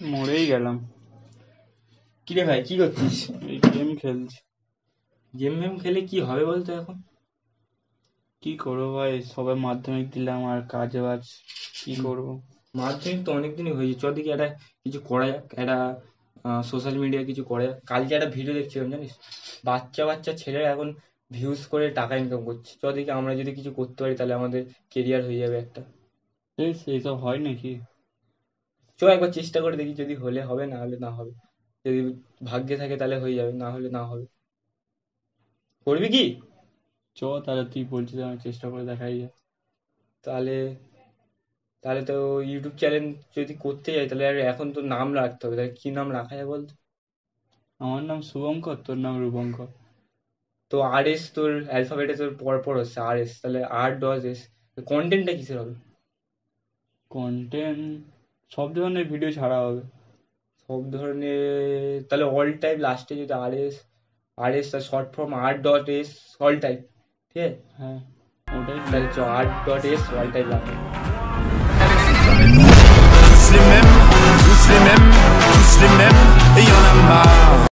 মরেই গেলাম। কিরে ভাই, কি করছিস? এই গেম খেলছি। গেম খেলে কি হবে বলতো এখন? কি করবো ভাই, সবাই মাধ্যমিক দিলাম আর কাজে বাজ কি করবো। মাধ্যমিক তো অনেকদিনই হয়েছে, চ দেখি একটা কিছু করা যাক, একটা সোশ্যাল মিডিয়া কিছু করা যাক। কালকে একটা ভিডিও দেখছিলাম জানিস, বাচ্চা বাচ্চা ছেলেরা এখন ভিউজ করে টাকা ইনকাম করছে। চ দেখি আমরা যদি কিছু করতে পারি তাহলে আমাদের কেরিয়ার হয়ে যাবে একটা। এইসব হয় নাকি? চ একবার চেষ্টা করে দেখি, যদি হলে হবে, না হলে না হবে। যদি ভাগ্যে থাকে তাহলে হয়ে যাবে, না হলে না হবে। করবি কি? তাহলে তুই বলছিস, আমি চেষ্টা করে দেখাই যায়। তাহলে তাহলে তো ইউটিউব চ্যানেল যদি করতে যাই তাহলে আর এখন তো নাম রাখতে হবে। তাহলে কি নাম রাখা যায় বলতো? আমার নাম শুভঙ্কর, তোর নাম রূপঙ্কর। তো আর এস, তোর অ্যালফাবেটে তোর পর পর হচ্ছে আর এস, তাহলে আর ডজ এস। কন্টেন্টটা কিসের হবে? কন্টেন্ট সব ধরনের ভিডিও ছাড়া হবে। সব ধরনের? তাহলে অল টাইপ লাস্টে যদি আর এস, আর এস তার short form R dot S, all type. ঠিক আছে, হ্যাঁ, ওটাই ঠিক। তাহলে চ R dot S all type রাখা।